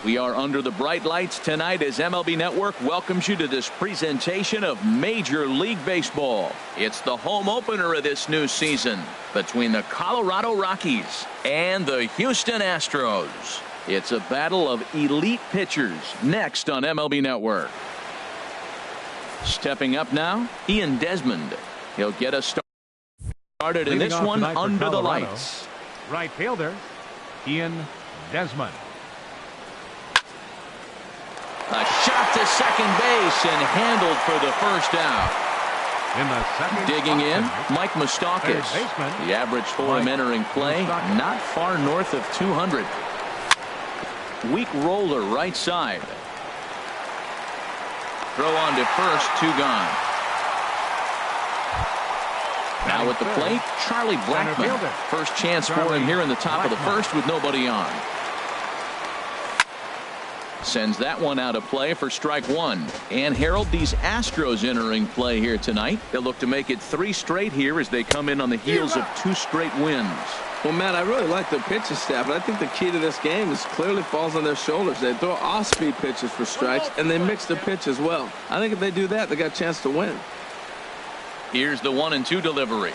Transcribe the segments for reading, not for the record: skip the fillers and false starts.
We are under the bright lights tonight as MLB Network welcomes you to this presentation of Major League Baseball. It's the home opener of this new season between the Colorado Rockies and the Houston Astros. It's a battle of elite pitchers next on MLB Network. Stepping up now, Ian Desmond. He'll get us started in this one under the lights. Right fielder, Ian Desmond. A shot to second base and handled for the first out. In the second digging in, Mike Moustakas. The average for him entering play, not far north of 200. Weak roller right side. Throw on to first, 2 gone. Now at the plate, Charlie Blackmon. First chance for him here in the top of the first with nobody on. Sends that one out of play for strike 1. And Harold, these Astros entering play here tonight. They'll look to make it 3 straight here as they come in on the heels of 2 straight wins. Well, Matt, I really like their pitching staff, but I think the key to this game is clearly falls on their shoulders. They throw off-speed pitches for strikes, and they mix the pitch as well. I think if they do that, they got a chance to win. Here's the 1-2 delivery.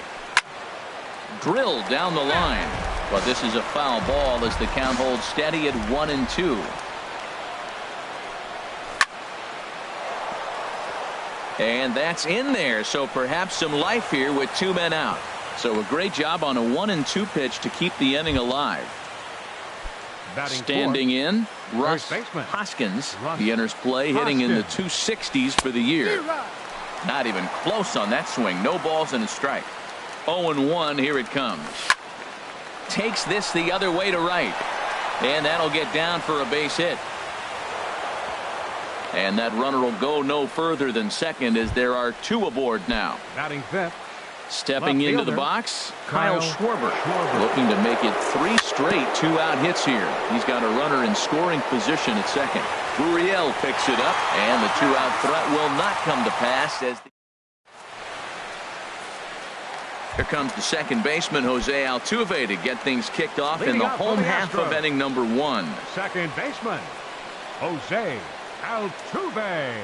Drilled down the line, but this is a foul ball as the count holds steady at 1-2. And that's in there, so perhaps some life here with 2 men out. So a great job on a 1-2 pitch to keep the inning alive. Standing in, Russ Hoskins. He enters play hitting in the 260s for the year. Not even close on that swing. No balls and a strike. 0-1, here it comes. Takes this the other way to right. And that'll get down for a base hit. And that runner will go no further than second as there are 2 aboard now. Batting fifth. Stepping into the box, Kyle Schwarber. Looking to make it 3 straight 2-out hits here. He's got a runner in scoring position at second. Gurriel picks it up, and the 2-out threat will not come to pass as here comes the second baseman, Jose Altuve, to get things kicked off in the home half of inning number 1. Second baseman, Jose Altuve.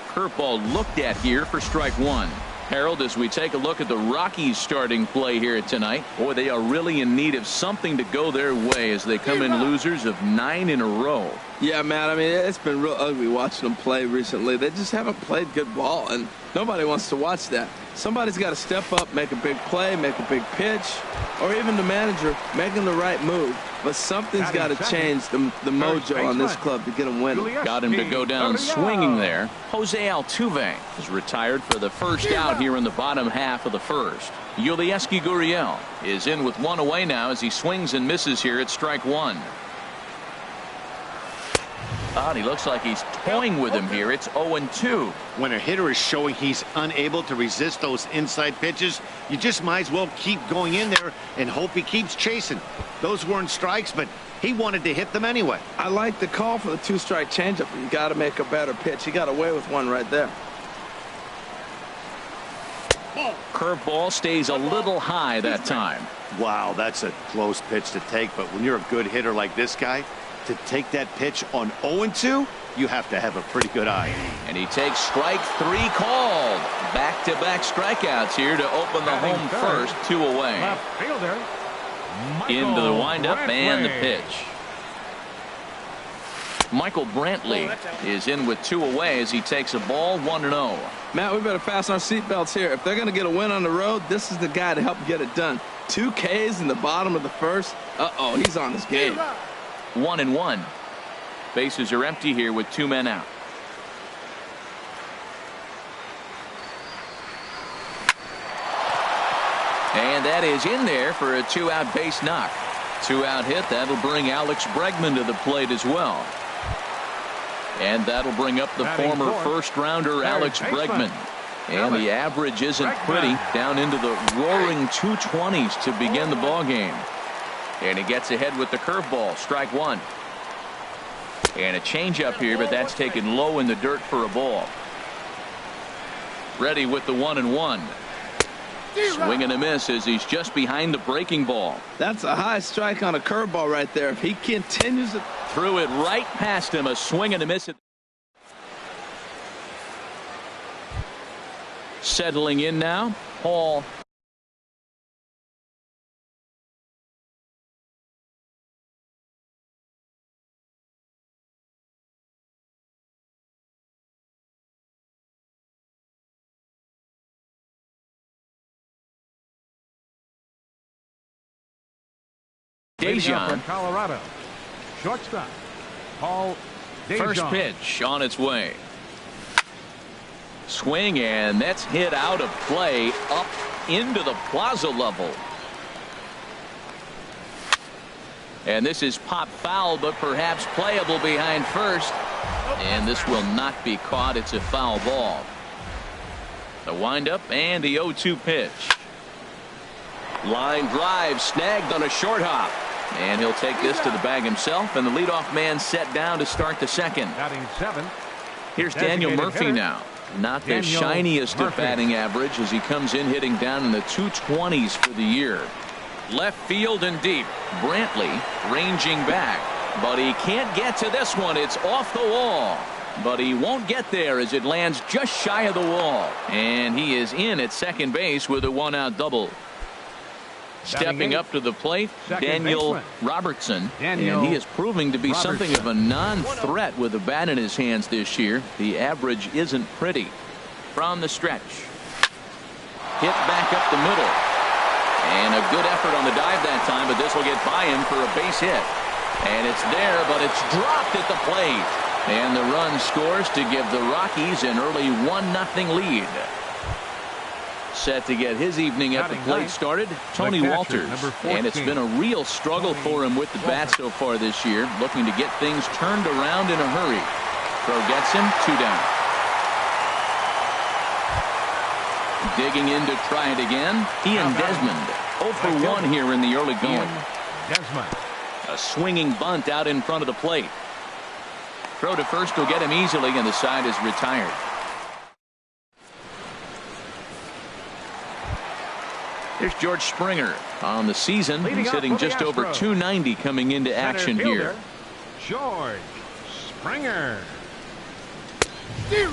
Curveball looked at here for strike 1. Harold, as we take a look at the Rockies starting play here tonight, boy, they are really in need of something to go their way as they come in losers of 9 in a row. Yeah, Matt, I mean, it's been real ugly watching them play recently. They just haven't played good ball, and nobody wants to watch that. Somebody's got to step up, make a big play, make a big pitch, or even the manager making the right move. But something's got to change the mojo on this club to get them winning. Got him to go down swinging there. Jose Altuve is retired for the first out here in the bottom half of the first. Yulieski Gurriel is in with 1 away now as he swings and misses here at strike 1. And he looks like he's toying with him here. It's 0-2. When a hitter is showing he's unable to resist those inside pitches, you just might as well keep going in there and hope he keeps chasing. Those weren't strikes, but he wanted to hit them anyway. I like the call for the 2-strike changeup. You got to make a better pitch. He got away with one right there. Curveball stays a little high that time. Wow, that's a close pitch to take, but when you're a good hitter like this guy, to take that pitch on 0-2, you have to have a pretty good eye. And he takes strike 3 called. Back-to-back strikeouts here to open the home first, 2 away. Left fielder, into the windup and the pitch. Michael Brantley is in with 2 away as he takes a ball 1-0. Matt, we better fasten our seatbelts here. If they're going to get a win on the road, this is the guy to help get it done. 2 Ks in the bottom of the first. Uh-oh, he's on his game. 1-1. Bases are empty here with 2 men out. And that is in there for a 2-out base knock. 2-out hit. That'll bring Alex Bregman to the plate as well. And that'll bring up the former first-rounder Alex Bregman. And the average isn't pretty, down into the roaring 220s to begin the ball game. And he gets ahead with the curveball, strike 1. And a changeup here, but that's taken low in the dirt for a ball. Ready with the 1-1. Swing and a miss as he's just behind the breaking ball. That's a high strike on a curveball right there. If he continues Threw it right past him. A swing and a miss. Settling in now, Paul. Dejan. Colorado. Shortstop. Paul Dejan. First pitch on its way. Swing, and that's hit out of play up into the plaza level. And this is pop foul, but perhaps playable behind first. And this will not be caught. It's a foul ball. The windup and the 0-2 pitch. Line drive snagged on a short hop. And he'll take this to the bag himself, and the leadoff man set down to start the second. Batting seventh. Here's Daniel Murphy hitter. Now. Not the shiniest of batting average as he comes in hitting down in the 220s for the year. Left field and deep. Brantley ranging back, but he can't get to this one. It's off the wall, but he won't get there as it lands just shy of the wall, and he is in at second base with a 1-out double. Stepping up to the plate, Daniel Robertson, and he is proving to be something of a non-threat with a bat in his hands this year. The average isn't pretty. From the stretch, hit back up the middle, and a good effort on the dive that time, but this will get by him for a base hit, and it's there, but it's dropped at the plate, and the run scores to give the Rockies an early 1-0 lead. Set to get his evening at the plate started, Tony Walters, and it's been a real struggle for him with the bat so far this year, looking to get things turned around in a hurry. Throw gets him, 2 down. Digging in to try it again, Ian Desmond, 0 for 1 here in the early going. Desmond. A swinging bunt out in front of the plate. Throw to first will get him easily, and the side is retired. Here's George Springer on the season. He's hitting just over .290 coming into action here. George Springer.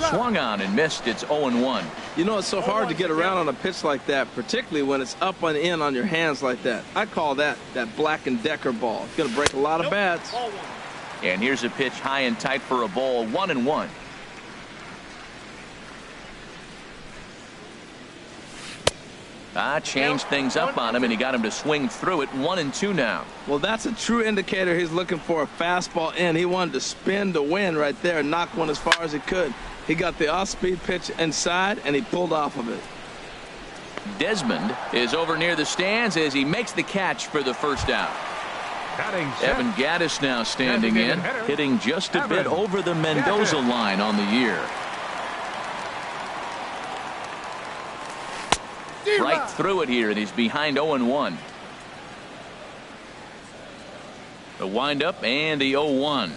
Swung on and missed. It's 0-1. You know, it's so hard to get around on a pitch like that, particularly when it's up and in on your hands like that. I call that Black & Decker ball. It's going to break a lot of bats. And here's a pitch high and tight for a ball, 1-1. Changed things up on him, and he got him to swing through it. 1-2 now. Well, that's a true indicator he's looking for a fastball in. He wanted to spin to win right there, knock one as far as he could. He got the off-speed pitch inside, and he pulled off of it. Desmond is over near the stands as he makes the catch for the first out. Evan Gattis now standing in, hitting just a bit over the Mendoza line on the year. Right through it here, and he's behind 0-1. The windup and the 0-1.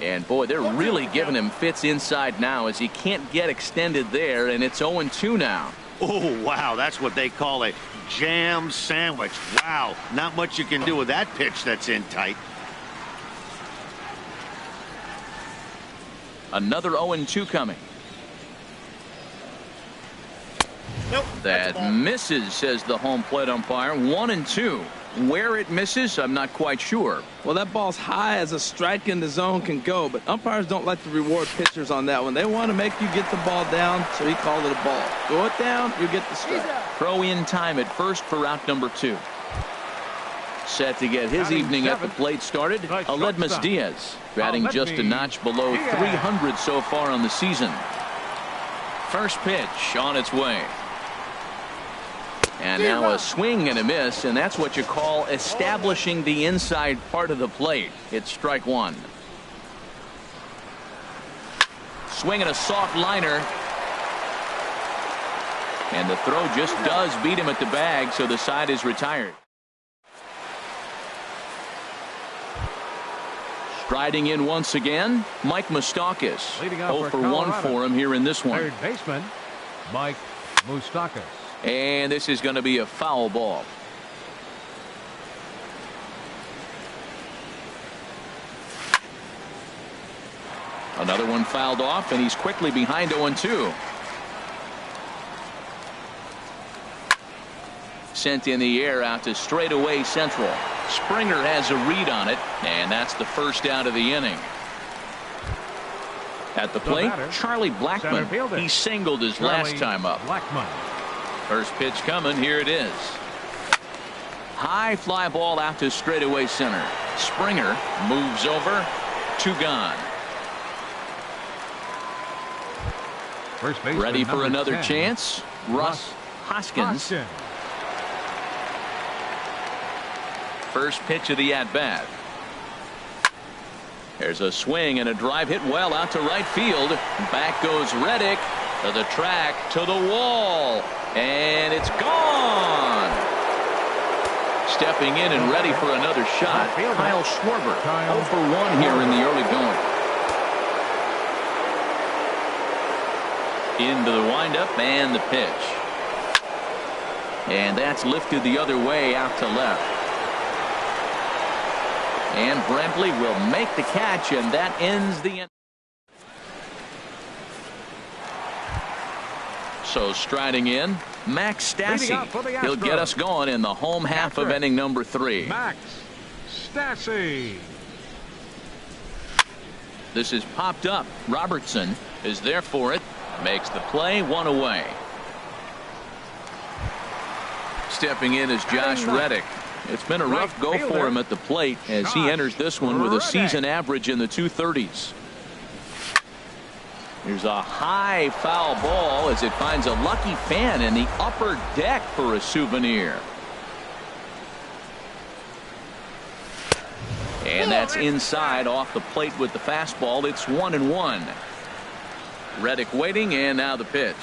And boy, they're really giving him fits inside now as he can't get extended there, and it's 0-2 now. Oh, wow, that's what they call a jam sandwich. Wow, not much you can do with that pitch that's in tight. Another 0-2 coming. Nope, that misses, says the home plate umpire. 1-2. Where it misses, I'm not quite sure. Well, that ball's high as a strike in the zone can go, but umpires don't like to reward pitchers on that one. They want to make you get the ball down, so he called it a ball. Go it down, you get the strike. Throw in time at first for out number 2. Set to get his evening at the plate started, Aledmus Diaz, batting just a notch below 300 so far on the season. First pitch on its way. And now a swing and a miss, and that's what you call establishing the inside part of the plate. It's strike 1. Swinging a soft liner. And the throw just does beat him at the bag, so the side is retired. Striding in once again, Mike Moustakas. 0 for 1 for him here in this one. Third baseman, Mike Moustakas. And this is going to be a foul ball. Another one fouled off, and he's quickly behind 0-2. Sent in the air out to straightaway central. Springer has a read on it, and that's the first out of the inning. At the plate, Charlie Blackmon. He singled his last time up. First pitch coming. Here it is. High fly ball out to straightaway center. Springer moves over. 2 gone. Ready for another chance. Russ Hoskins. First pitch of the at-bat. There's a swing and a drive hit well out to right field. Back goes Reddick to the track, to the wall, and it's gone. Stepping in and ready for another shot, Kyle Schwarber. 0 for 1 here in the early going. Into the windup and the pitch. And that's lifted the other way out to left. And Brentley will make the catch, and that ends the inning. So striding in, Max Stassi. He'll get us going in the home half of inning number 3. Max Stassi. This is popped up. Robertson is there for it. Makes the play, 1 away. Stepping in is Josh Reddick. It's been a rough go for him at the plate as he enters this one with a season average in the 230s. Here's a high foul ball as it finds a lucky fan in the upper deck for a souvenir. And that's inside off the plate with the fastball. It's 1-1. Reddick waiting, and now the pitch.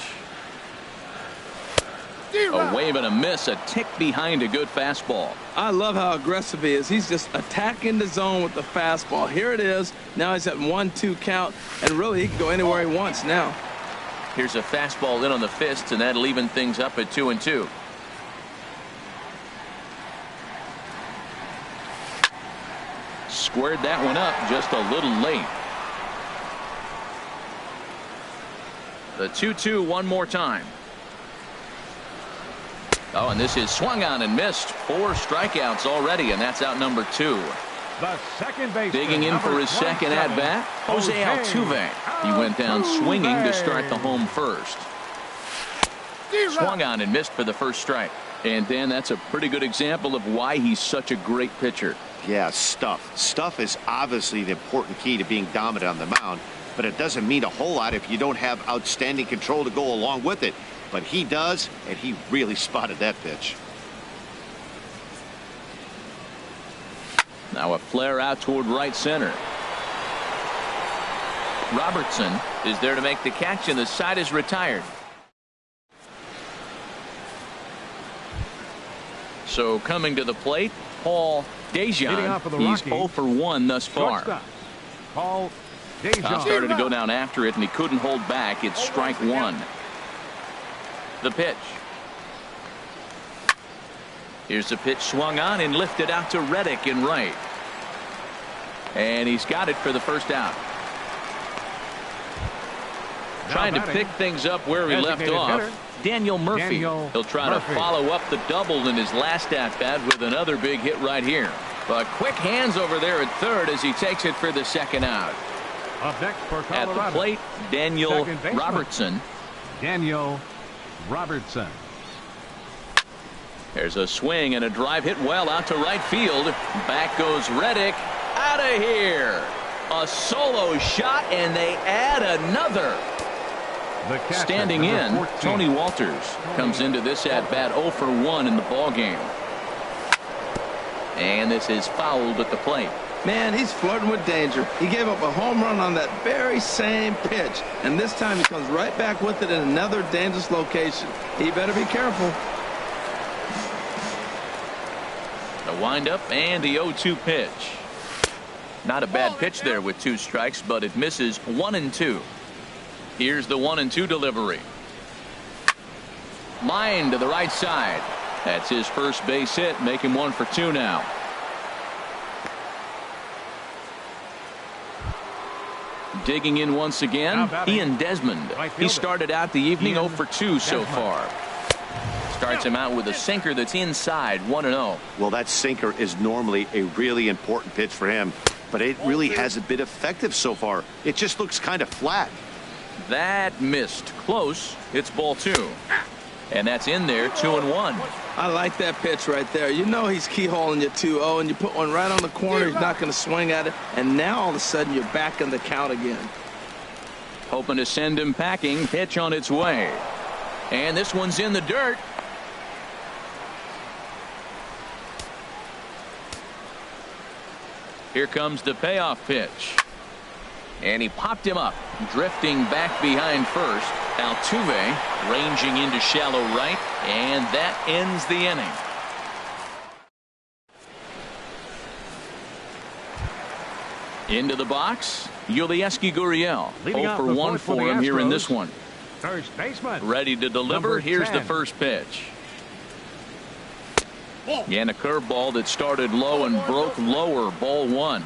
A wave and a miss, a tick behind a good fastball. I love how aggressive he is. He's just attacking the zone with the fastball. Here it is. Now he's at 1-2 count, and really he can go anywhere he wants now. Here's a fastball in on the fist, and that'll even things up at 2-2. Squared that one up just a little late. The 2-2 one more time. Oh, and this is swung on and missed. 4 strikeouts already, and that's out number 2. The second baseman, digging in for his second at bat, Jose Altuve. He went down swinging to start the home first. Swung on and missed for the first strike. And Dan, that's a pretty good example of why he's such a great pitcher. Yeah, stuff. Stuff is obviously the important key to being dominant on the mound, but it doesn't mean a whole lot if you don't have outstanding control to go along with it. But he does, and he really spotted that pitch. Now a flare out toward right center. Robertson is there to make the catch, and the side is retired. So coming to the plate, Paul Dejan. He's 0 for 1 thus far. Paul Dejan started to go down after it, and he couldn't hold back. It's strike 1. The pitch. Here's the pitch swung on and lifted out to Reddick in right. And he's got it for the first out. Trying to pick things up where he left off. Daniel Murphy. He'll try to follow up the double in his last at-bat with another big hit right here. But quick hands over there at third as he takes it for the second out. Up next for Colorado. At the plate, Daniel Robertson. Daniel Robertson. There's a swing and a drive hit well out to right field. Back goes Reddick. Out of here. A solo shot, and they add another. Standing in, 14. Tony Walters comes into this at-bat 0 for 1 in the ballgame. And this is fouled at the plate. Man, he's flirting with danger. He gave up a home run on that very same pitch, and this time he comes right back with it in another dangerous location. He better be careful. The windup and the 0-2 pitch. Not a bad pitch there with 2 strikes, but it misses 1-2. Here's the 1-2 delivery. Line to the right side. That's his first base hit, make him 1 for 2 now. Digging in once again, Ian Desmond. He started out the evening 0 for 2 so far. Starts him out with a sinker that's inside, 1-0. Well, that sinker is normally a really important pitch for him, but it really hasn't been effective so far. It just looks kind of flat. That missed. Close. It's ball 2. And that's in there, 2-1. I like that pitch right there. You know he's keyholing you 2-0, and you put one right on the corner. He's not going to swing at it. And now all of a sudden you're back in the count again. Hoping to send him packing. Pitch on its way. And this one's in the dirt. Here comes the payoff pitch. And he popped him up, drifting back behind first. Altuve ranging into shallow right, and that ends the inning. Into the box, Yulieski Gurriel. 0 for 1 for him here in this one. First baseman. Ready to deliver. Here's the first pitch. And a curveball that started low and broke lower, ball 1.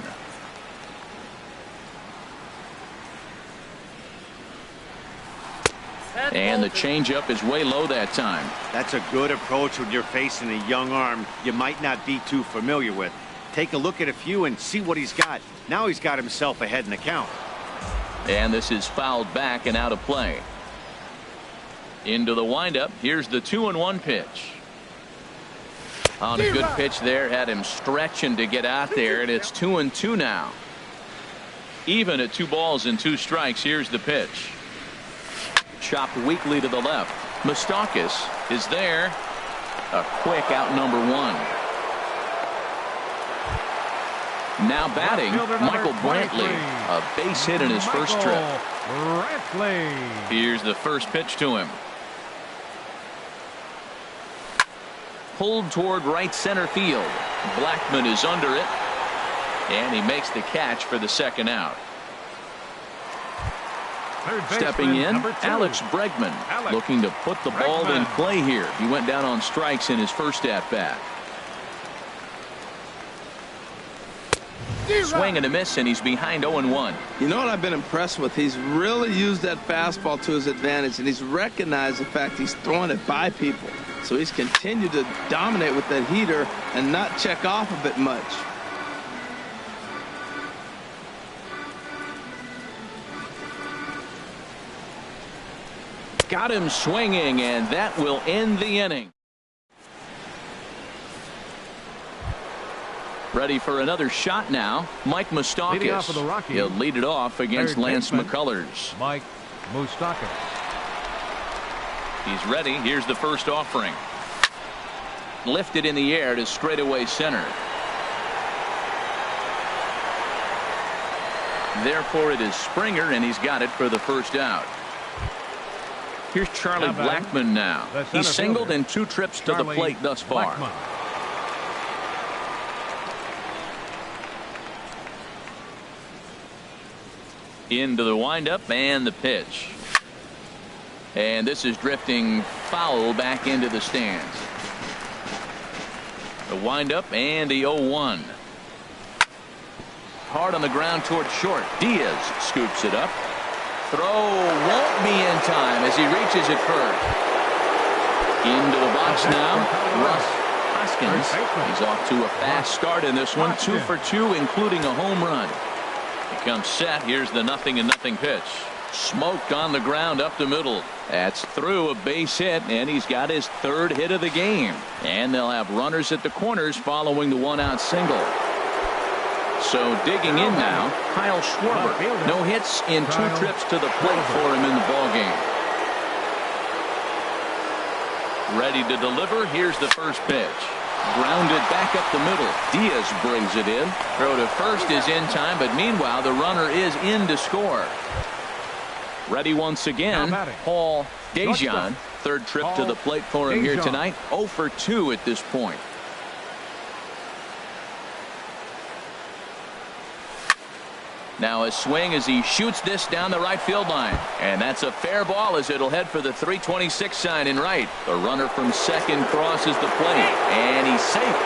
And the changeup is way low that time. That's a good approach when you're facing a young arm you might not be too familiar with. Take a look at a few and see what he's got. Now he's got himself ahead in the count. And this is fouled back and out of play. Into the windup. Here's the 2-1 pitch. On a good pitch there, had him stretching to get out there, and it's 2-2 now. Even at 2 balls and 2 strikes. Here's the pitch. Chopped weakly to the left. Moustakas is there. A quick out, number 1. Now batting, Michael Brantley. A base hit in his first trip. Here's the first pitch to him. Pulled toward right center field. Blackman is under it. And he makes the catch for the second out. Stepping in, Alex Bregman, looking to put the ball in play here. He went down on strikes in his first at-bat. Swing and a miss, and he's behind 0-1. You know what I've been impressed with? He's really used that fastball to his advantage, and he's recognized the fact he's throwing it by people. So he's continued to dominate with that heater and not check off of it much. Got him swinging, and that will end the inning. Ready for another shot now. Mike Moustakas. He'll lead it off against Lance McCullers. Mike Moustakas. He's ready. Here's the first offering. Lifted in the air to straightaway center. Therefore, it is Springer, and he's got it for the first out. Here's Charlie Blackmon now. He's singled in 2 trips to the plate thus far. Into the windup and the pitch. And this is drifting foul back into the stands. The windup and the 0-1. Hard on the ground toward short. Diaz scoops it up. Throw won't be in time as he reaches it first. Into the box now. Russ Hoskins. He's off to a fast start in this one. 2 for 2, including a home run. He comes set. Here's the 0-0 pitch. Smoked on the ground up the middle. That's through, a base hit, and he's got his 3rd hit of the game. And they'll have runners at the corners following the 1-out single. So digging in now, Kyle Schwarber. No hits in 2 trips to the plate for him in the ballgame. Ready to deliver. Here's the first pitch. Grounded back up the middle. Diaz brings it in. Throw to first is in time, but meanwhile the runner is in to score. Ready once again, Paul Dejan. 3rd trip to the plate for him here tonight. 0 for 2 at this point. Now a swing as he shoots this down the right field line. And that's a fair ball as it'll head for the 326 sign in right. The runner from second crosses the plate. And he's safe.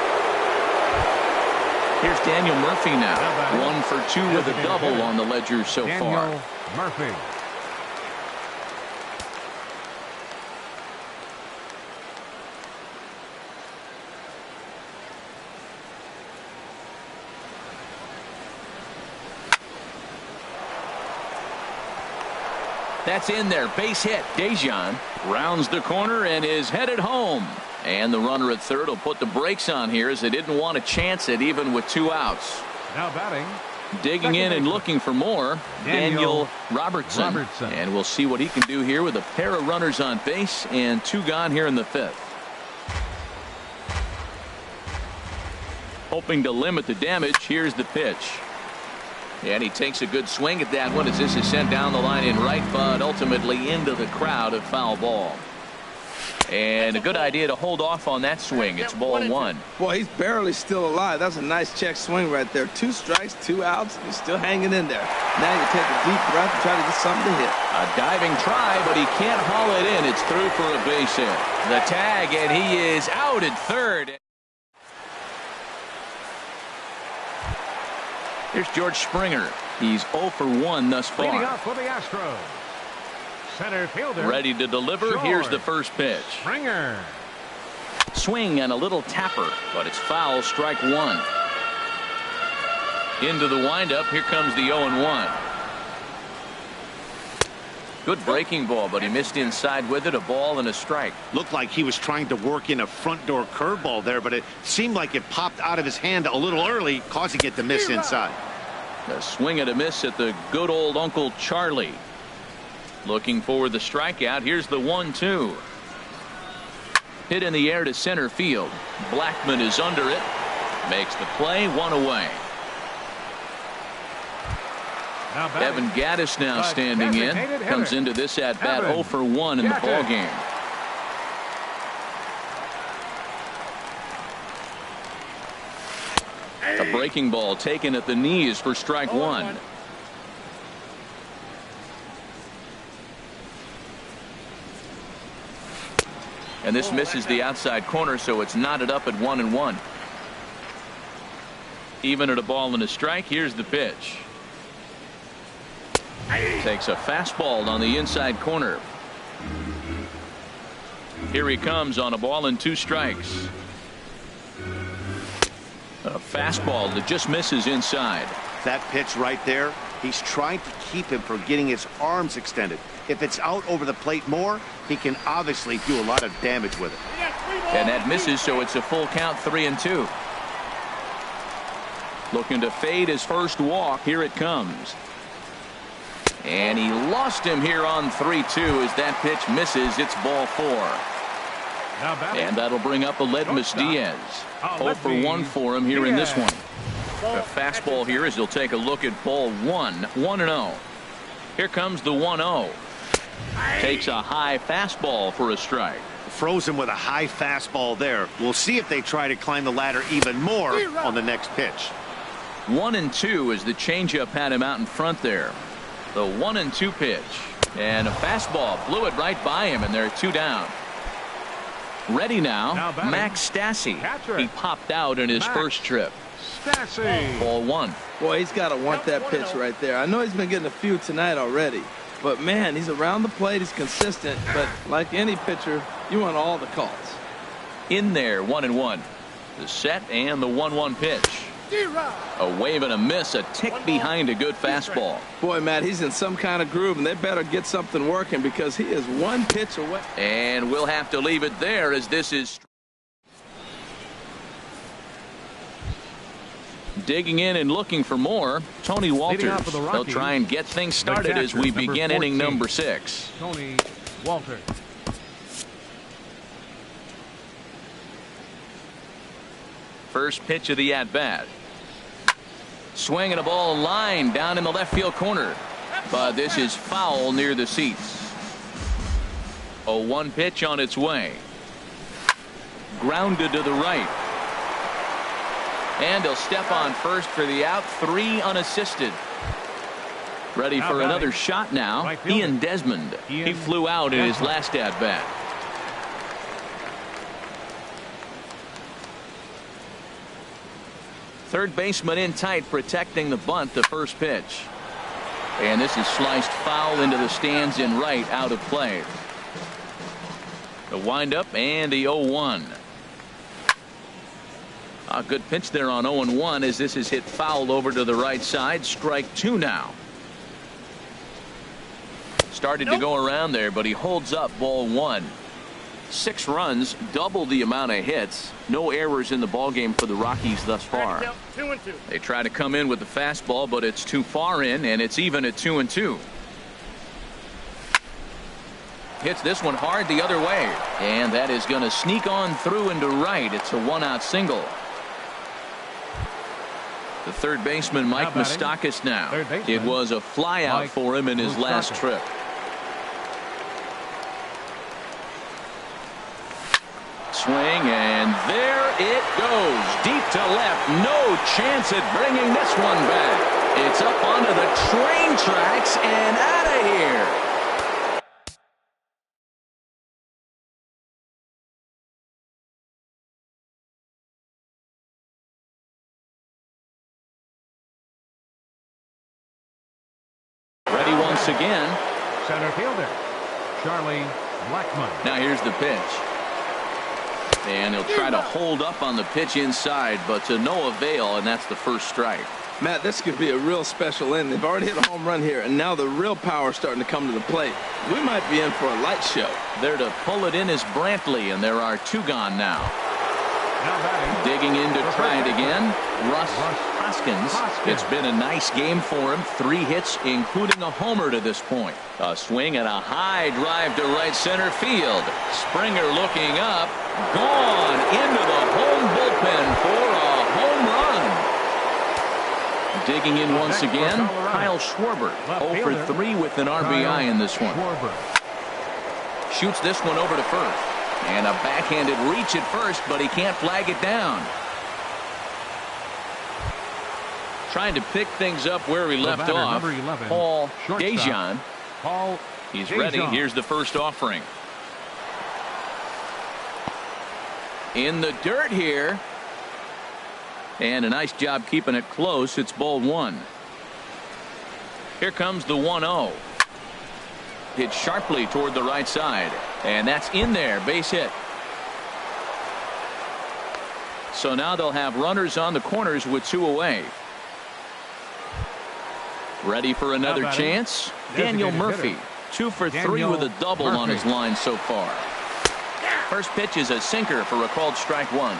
Here's Daniel Murphy now. 1 for 2 with a double on the ledger so far. Daniel Murphy. That's in there. Base hit. Dejan rounds the corner and is headed home. And the runner at third will put the brakes on here as they didn't want to chance it even with 2 outs. Now batting. Digging in and looking for more, Daniel Robertson. And we'll see what he can do here with a pair of runners on base and 2 gone here in the 5th. Hoping to limit the damage. Here's the pitch. And he takes a good swing at that one as this is sent down the line in right, but ultimately into the crowd of foul ball. And a good idea to hold off on that swing. It's ball 1. Boy, he's barely still alive. That's a nice check swing right there. 2 strikes, 2 outs. He's still hanging in there. Now you take a deep breath and try to get something to hit. A diving try, but he can't haul it in. It's through for a base hit. The tag, and he is out at third. Here's George Springer. He's 0 for 1 thus far. Leading off for the Astros. Center fielder. Ready to deliver. George Here's the first pitch. Springer. Swing and a little tapper, but it's foul. Strike 1. Into the windup. Here comes the 0-1. Good breaking ball, but he missed inside with it. A ball and a strike. Looked like he was trying to work in a front door curveball there, but it seemed like it popped out of his hand a little early, causing it to miss inside. A swing and a miss at the good old Uncle Charlie. Looking for the strikeout. Here's the 1-2. Hit in the air to center field. Blackman is under it. Makes the play. 1 away. Evan Gaddis now standing in. Comes into this at bat 0 for 1 in the ball game. A breaking ball taken at the knees for strike 1. And this misses the outside corner, so it's knotted up at 1-1. Even at a ball and a strike. Here's the pitch. Takes a fastball on the inside corner. Here he comes on a ball and 2 strikes. A fastball that just misses inside. That pitch right there, he's trying to keep him from getting his arms extended. If it's out over the plate more, he can obviously do a lot of damage with it. And that misses, so it's a full count. 3-2. Looking to fade his first walk. Here it comes. And he lost him here on 3-2 as that pitch misses. It's ball 4. And that'll bring up Aledmys Diaz. 0 for 1 for him here in this one. A fastball here as he'll take a look at ball 1. 1-0. Here comes the 1-0. Takes a high fastball for a strike. Froze him with a high fastball there. We'll see if they try to climb the ladder even more on the next pitch. 1-2 as the changeup had him out in front there. The 1-2 pitch. And a fastball blew it right by him, and there are 2 down. Ready now Max Stassi. He popped out in his first trip. Stassi. Ball 1. Boy, he's got to want that pitch right there. I know he's been getting a few tonight already. But, man, he's around the plate. He's consistent. But like any pitcher, you want all the calls. In there, 1-1. The set and the 1-1 pitch. A wave and a miss, a tick behind a good fastball. Boy, Matt, he's in some kind of groove, and they better get something working because he is 1 pitch away. And we'll have to leave it there as this is digging in and looking for more. Tony Walters. They'll try and get things started as we begin inning number 6. Tony Walters. First pitch of the at-bat. Swing and a ball line down in the left field corner. But this is foul near the seats. A 1 pitch on its way. Grounded to the right. And he'll step on first for the out. 3 unassisted. Ready for another shot now. Ian Desmond. He flew out in his last at-bat. Third baseman in tight, protecting the bunt, the first pitch. And this is sliced foul into the stands in right, out of play. The windup and the 0-1. A good pitch there on 0-1 as this is hit foul over to the right side. Strike two now. Started to go around there, but he holds up, ball one. 6 runs, double the amount of hits. No errors in the ballgame for the Rockies thus far. 2-2. They try to come in with the fastball, but it's too far in, and it's even at 2-2. Hits this one hard the other way, and that is going to sneak on through into right. It's a 1-out single. The third baseman, Mike Moustakas now. It was a fly out for him in his last trip. Swing, and there it goes. Deep to left. No chance at bringing this one back. It's up onto the train tracks and out of here. Ready once again. Center fielder, Charlie Blackmon. Now here's the pitch. And he'll try to hold up on the pitch inside, but to no avail, and that's the first strike. Matt, this could be a real special inning. They've already hit a home run here, and now the real power is starting to come to the plate. We might be in for a light show. There to pull it in is Brantley, and there are 2 gone now. Digging in to try it again, Russ Hoskins. It's been a nice game for him. 3 hits, including a homer to this point. A swing and a high drive to right center field. Springer looking up, gone into the home bullpen for a home run. Digging in once again, Kyle Schwarber. 0 for 3 with an RBI in this one. Shoots this one over to first. And a backhanded reach at first, but he can't flag it down. Trying to pick things up where we left off. Paul Dejan. He's ready. Here's the first offering. In the dirt here. And a nice job keeping it close. It's ball 1. Here comes the 1-0. Hit sharply toward the right side, and that's in there. Base hit. So now they'll have runners on the corners with 2 away. Ready for another chance. Daniel Murphy, 2 for 3 with a double on his line so far. First pitch is a sinker for a called strike 1.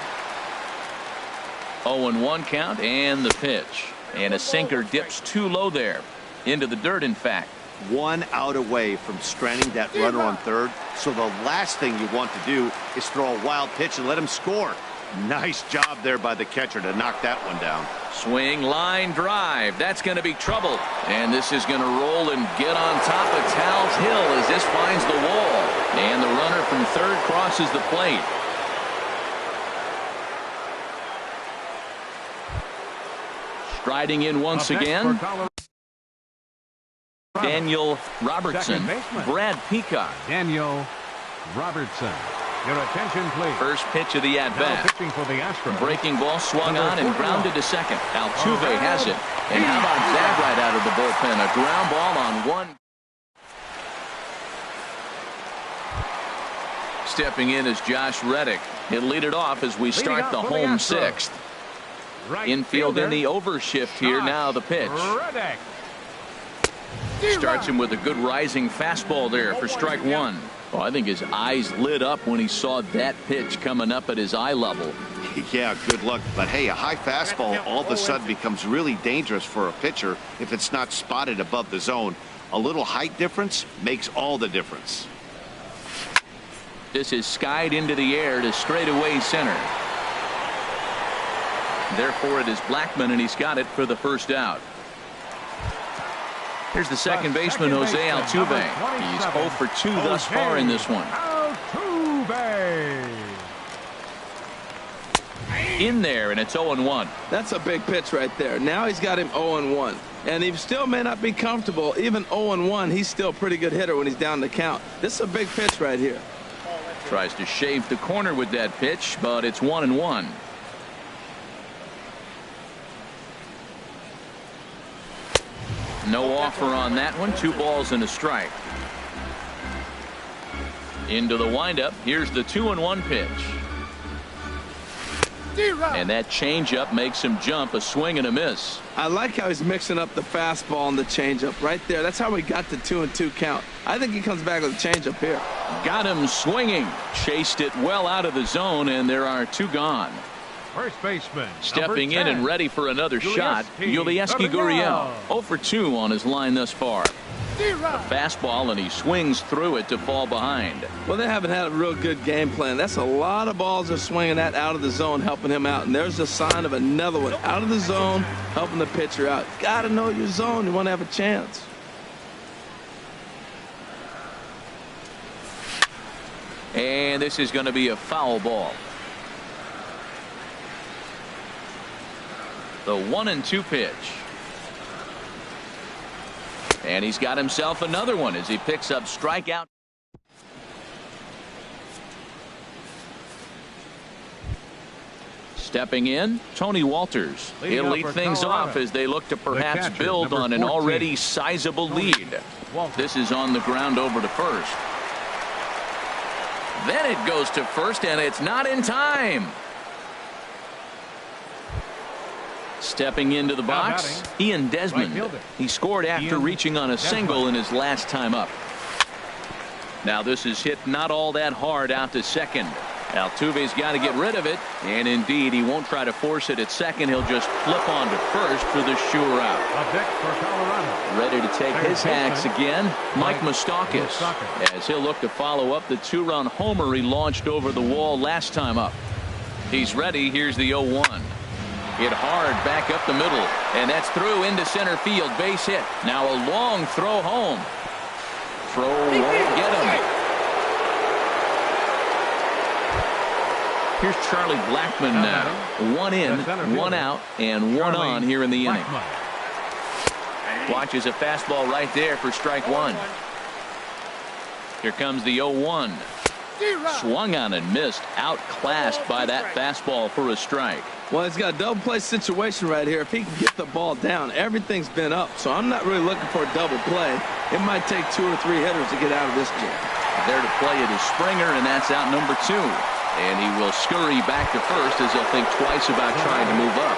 0-1 count, and the pitch, and a sinker dips too low there into the dirt. In fact, 1 out away from stranding that runner on third. So the last thing you want to do is throw a wild pitch and let him score. Nice job there by the catcher to knock that one down. Swing, line drive. That's going to be trouble. And this is going to roll and get on top of Tal's Hill as this finds the wall. And the runner from third crosses the plate. Striding in once again, Daniel Robertson. Brad Peacock. Daniel Robertson. Your attention, please. First pitch of the at-bat. Pitching for the Astros. Breaking ball swung on and grounded to second. Altuve has it. And how about that right out of the bullpen? A ground ball on 1. Stepping in is Josh Reddick. He'll lead it off as we start the home 6th. Infield in the overshift here. Now the pitch. Starts him with a good rising fastball there for strike 1. Well, I think his eyes lit up when he saw that pitch coming up at his eye level. Yeah, good luck. But hey, a high fastball all of a sudden becomes really dangerous for a pitcher if it's not spotted above the zone. A little height difference makes all the difference. This is skied into the air to straightaway center. Therefore, it is Blackmon, and he's got it for the first out. Here's the second baseman, Jose Altuve. He's 0 for 2 thus far in this one. In there, and it's 0-1. That's a big pitch right there. Now he's got him 0-1. And he still may not be comfortable. Even 0-1, he's still a pretty good hitter when he's down the count. This is a big pitch right here. Tries to shave the corner with that pitch, but it's 1-1. No offer on that one. 2 balls and a strike. Into the windup. Here's the 2-1 pitch. And that changeup makes him jump. A swing and a miss. I like how he's mixing up the fastball and the changeup right there. That's how we got the 2-2 count. I think he comes back with a changeup here. Got him swinging. Chased it well out of the zone, and there are 2 gone. First baseman. Stepping in and ready for another shot, Yulieski Gurriel. 0 for 2 on his line thus far. A fastball, and he swings through it to fall behind. Well, they haven't had a real good game plan. That's a lot of balls they're swinging at out of the zone, helping him out. And there's a sign of another one out of the zone, helping the pitcher out. You got to know your zone. You want to have a chance. And this is going to be a foul ball. The 1-2 pitch. And he's got himself another one as he picks up strikeout. Stepping in, Tony Walters. He'll lead things off as they look to perhaps build on an already sizable lead. This is on the ground over to first. Then it goes to first, and it's not in time. Stepping into the box, Ian Desmond. He scored after reaching on a single in his last time up. Now this is hit not all that hard out to second. Altuve's got to get rid of it, and indeed he won't try to force it at second. He'll just flip on to first for the sure out. Ready to take his hacks again, Mike Moustakas, as he'll look to follow up the 2-run homer he launched over the wall last time up. He's ready. Here's the 0-1. Hit hard back up the middle, and that's through into center field. Base hit. Now a long throw home. Throw won't get him. Here's Charlie Blackmon now. 1 in, 1 out, and 1 on here in the inning. Watches a fastball right there for strike 1. Here comes the 0-1. Swung on and missed. Outclassed by that fastball for a strike. Well, he's got a double play situation right here. If he can get the ball down, everything's been up. So I'm not really looking for a double play. It might take 2 or 3 hitters to get out of this game. There to play it is Springer, and that's out number 2. And he will scurry back to first as he'll think twice about trying to move up.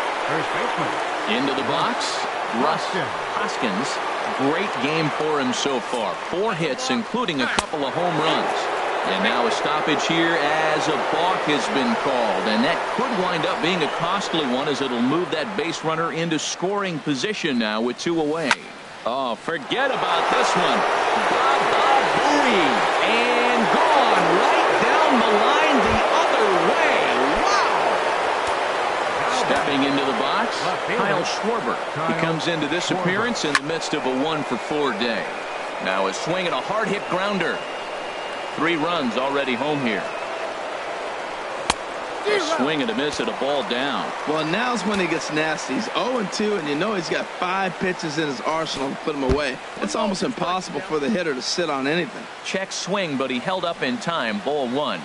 Into the box, Russ Hoskins. Great game for him so far. 4 hits, including a couple of home runs. And now a stoppage here as a balk has been called. And that could wind up being a costly one, as it'll move that base runner into scoring position now with 2 away. Oh, forget about this one. Booey. And gone right down the line the other way. Wow. Stepping into the box, Kyle Schwarber. He comes into this appearance in the midst of a 1-for-4 day. Now a swing and a hard hit grounder. 3 runs already home here. A swing and a miss at a ball down. Well, now's when he gets nasty. He's 0-2, and you know he's got 5 pitches in his arsenal to put him away. It's almost impossible for the hitter to sit on anything. Check swing, but he held up in time. Ball 1.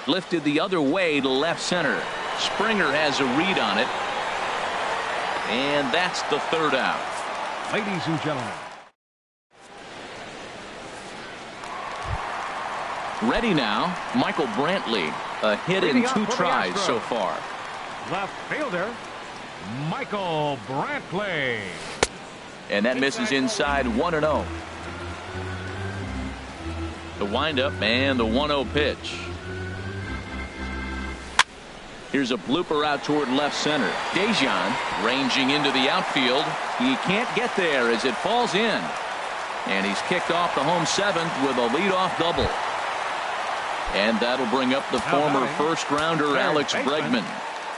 Lifted the other way to left center. Springer has a read on it. And that's the 3rd out. Ladies and gentlemen. Ready now, Michael Brantley. A hit in 2 tries so far. Left fielder, Michael Brantley. And that misses inside 1-0. The windup and the 1-0 pitch. Here's a blooper out toward left center. Dejan ranging into the outfield. He can't get there as it falls in. And he's kicked off the home 7th with a leadoff double. And that'll bring up the former first-rounder Alex Bregman.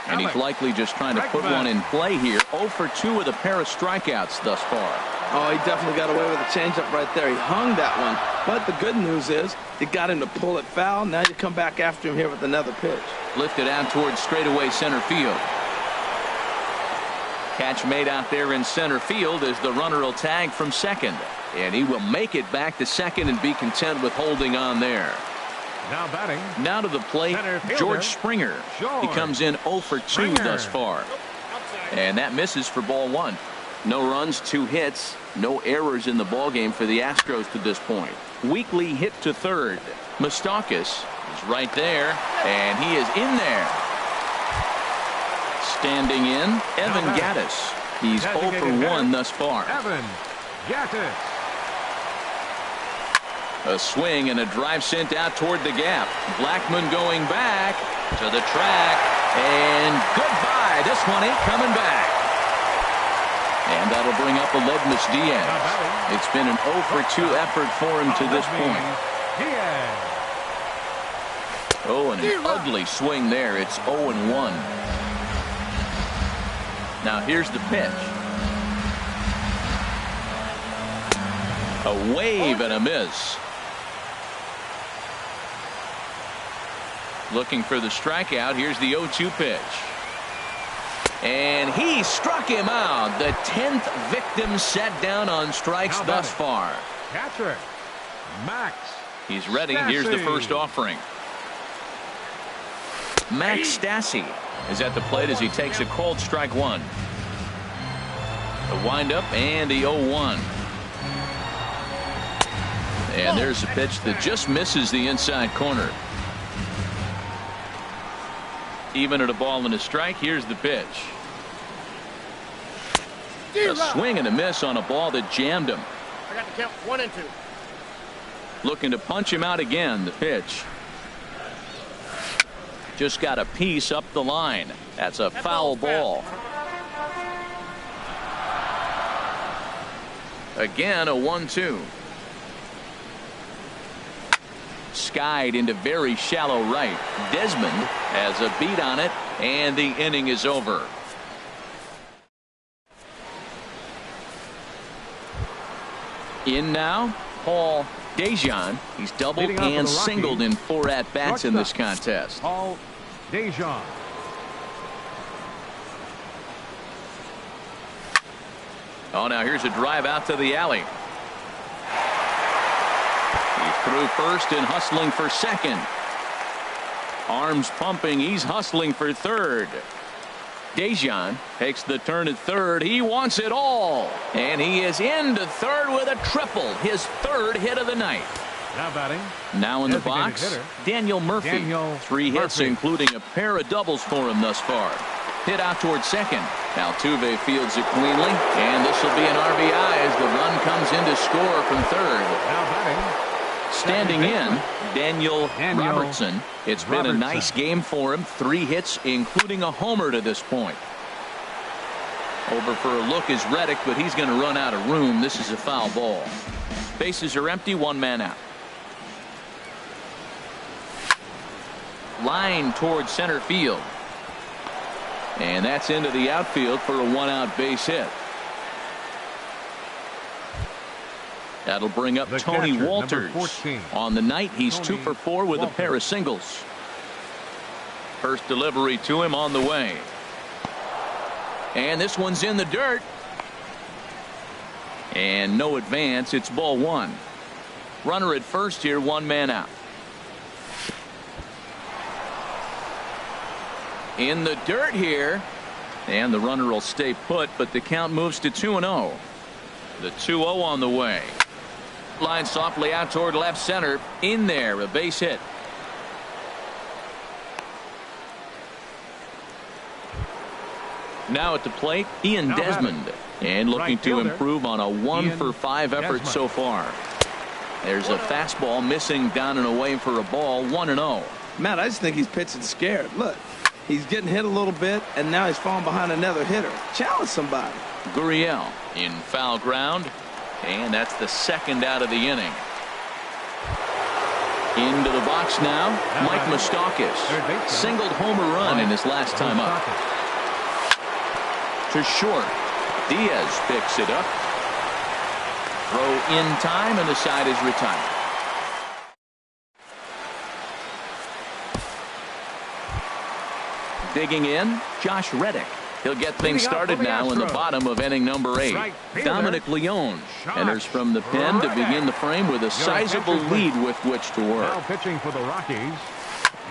And he's likely just trying to put one in play here. 0 for 2 with a pair of strikeouts thus far. Oh, he definitely got away with a changeup right there. He hung that one. But the good news is you got him to pull it foul. Now you come back after him here with another pitch. Lifted out towards straightaway center field. Catch made out there in center field as the runner will tag from second. And he will make it back to second and be content with holding on there. Now batting. Now to the plate, George Springer. He comes in 0 for 2 thus far. And that misses for ball 1. No runs, 2 hits, no errors in the ballgame for the Astros to this point. Weekly hit to third. Moustakas is right there, and he is in there. Standing in, Evan Gattis. He's 0 for 1 thus far. Evan Gattis. A swing and a drive sent out toward the gap. Blackmon going back to the track, and goodbye. This one ain't coming back. And that'll bring up Aledmus Diaz. It's been an 0 for 2 effort for him to this point. Oh, and an ugly swing there. It's 0 and 1. Now here's the pitch. A wave and a miss. Looking for the strikeout. Here's the 0-2 pitch. And he struck him out. The 10th victim set down on strikes thus far. Catcher, Max. He's ready. Here's the first offering. Max Stassi is at the plate as he takes a called strike 1. The windup and the 0-1. And there's a pitch that just misses the inside corner. Even at a ball and a strike, here's the pitch. A swing and a miss on a ball that jammed him. I got to count 1 and 2. Looking to punch him out again. The pitch. Just got a piece up the line. That's a foul ball. Again, a 1-2. Skied into very shallow right. Desmond has a beat on it, and the inning is over. In now, Paul Dejan. He's doubled and singled in 4 at-bats in this contest. Paul Dejan. Oh, now here's a drive out to the alley. He's through first and hustling for second. Arms pumping. He's hustling for third. Dejan takes the turn at third. He wants it all. And he is into third with a triple. His 3rd hit of the night. Now batting. Now in the box, hitter, Daniel Murphy. 3 hits, including a pair of doubles for him thus far. Hit out toward second. Altuve fields it cleanly, and this will be an RBI as the run comes in to score from third. Now batting. Standing in, Daniel Robertson. It's been a nice game for him. 3 hits, including a homer to this point. Over for a look is Reddick, but he's going to run out of room. This is a foul ball. Bases are empty, 1 man out. Line towards center field. And that's into the outfield for a 1-out base hit. That'll bring up Tony Walters. On the night, he's 2 for 4 with a pair of singles. First delivery to him on the way. And this one's in the dirt. And no advance. It's ball 1. Runner at first here, 1 man out. In the dirt here. And the runner will stay put, but the count moves to 2-0. The 2-0 on the way. Line softly out toward left center. In there, a base hit. Now at the plate, Ian Desmond. And looking to improve on a 1 for 5 effort so far. There's a fastball missing down and away for a ball. 1-0. Matt, I just think he's pitching scared. Look, he's getting hit a little bit, and now he's falling behind another hitter. Challenge somebody. Gurriel in foul ground, and that's the 2nd out of the inning. Into the box now, Mike Moustakas. Singled homer run in his last time up. To short. Diaz picks it up. Throw in time, and the side is retired. Digging in, Josh Reddick. He'll get things started now in the bottom of inning number 8. Dominic Leone enters from the pen to begin the frame with a sizable lead with which to work. Now pitching for the Rockies,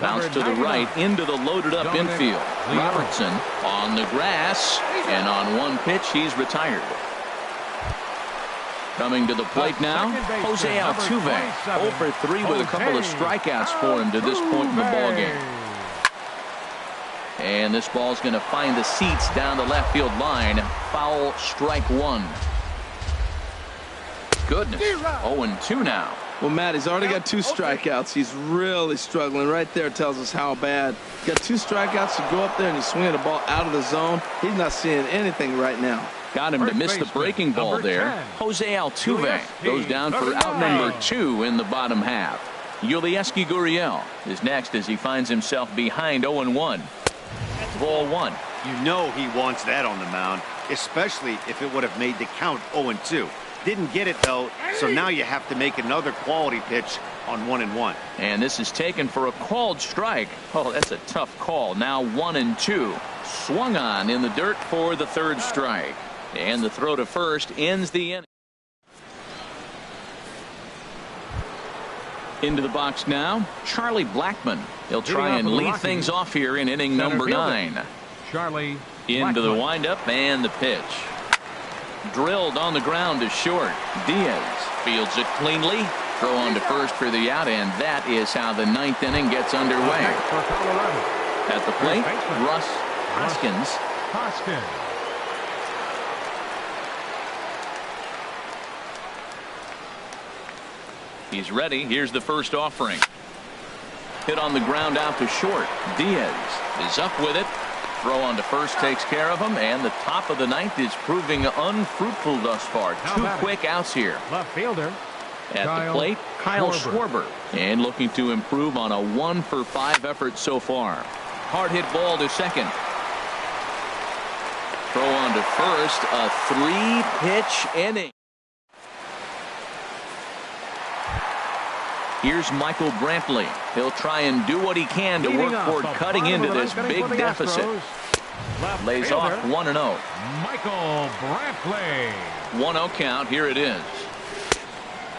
Bounce to the right into the loaded up infield. Robertson on the grass, and on one pitch he's retired. Coming to the plate now, Jose Altuve, 0 for 3 with a couple of strikeouts for him to this point in the ballgame. And this ball's going to find the seats down the left field line. Foul, strike one. Goodness, 0-2 now. Well, Matt, he's already got 2 strikeouts. He's really struggling. Right there tells us how bad. Got 2 strikeouts. You go up there and you swing the ball out of the zone. He's not seeing anything right now. Got him to miss the breaking ball there. Jose Altuve goes down for out number 2 in the bottom half. Yulieski Gurriel is next as he finds himself behind 0-1. Ball 1. You know he wants that on the mound, especially if it would have made the count 0-2. Didn't get it, though, so now you have to make another quality pitch on 1-1. And this is taken for a called strike. Oh, that's a tough call. Now 1-2. Swung on in the dirt for the 3rd strike. And the throw to first ends the inning. Into the box now, Charlie Blackmon. He'll try and lead things off here in inning number 9. Charlie into the windup and the pitch. Drilled on the ground to short. Diaz fields it cleanly. Throw on to first for the out, and that is how the 9th inning gets underway. At the plate, Russ Hoskins. He's ready. Here's the first offering. Hit on the ground out to short. Diaz is up with it. Throw on to first takes care of him, and the top of the 9th is proving unfruitful thus far. 2 quick outs here. Left fielder. At the plate, Kyle Schwarber. And looking to improve on a 1 for 5 effort so far. Hard hit ball to second. Throw on to first. A 3-pitch inning. Here's Michael Brantley. He'll try and do what he can to work toward cutting into this big deficit. Lays off 1-0. Michael Brantley. 1-0 count. Here it is.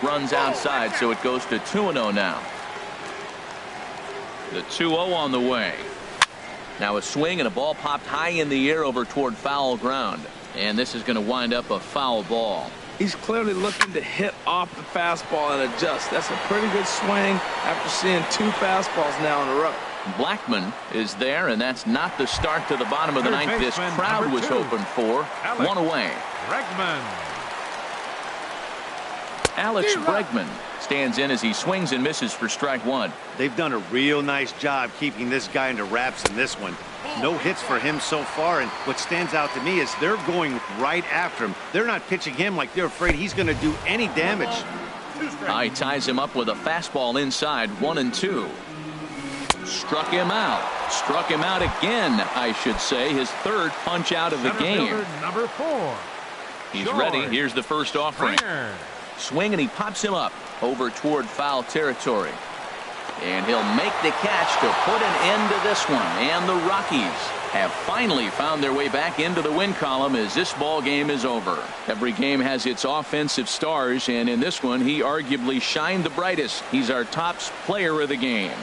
Runs outside, so it goes to 2-0 now. The 2-0 on the way. Now a swing and a ball popped high in the air over toward foul ground. And this is going to wind up a foul ball. He's clearly looking to hit off the fastball and adjust. That's a pretty good swing after seeing 2 fastballs now in a row. Blackmon is there, and that's not the start to the bottom of the 9th this crowd was hoping for. 1 away. Alex Bregman stands in as he swings and misses for strike 1. They've done a real nice job keeping this guy under wraps in this one. No hits for him so far, and what stands out to me is they're going right after him. They're not pitching him like they're afraid he's going to do any damage. He ties him up with a fastball inside. 1-2. Struck him out. Struck him out again, I should say. His 3rd punch out of the game. Number 4. He's ready. Here's the first offering. Swing, and he pops him up over toward foul territory. And he'll make the catch to put an end to this one. And the Rockies have finally found their way back into the win column as this ball game is over. Every game has its offensive stars, and in this one he arguably shined the brightest. He's our top player of the game.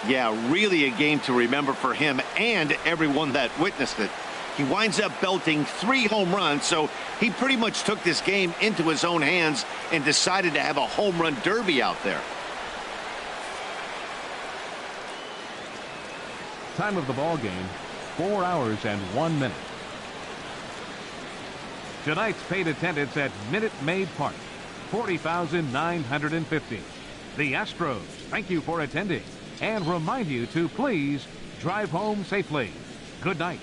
Yeah, really a game to remember for him and everyone that witnessed it. He winds up belting 3 home runs, so he pretty much took this game into his own hands and decided to have a home run derby out there. Time of the ball game, 4 hours and 1 minute. Tonight's paid attendance at Minute Maid Park, 40,950. The Astros thank you for attending and remind you to please drive home safely. Good night.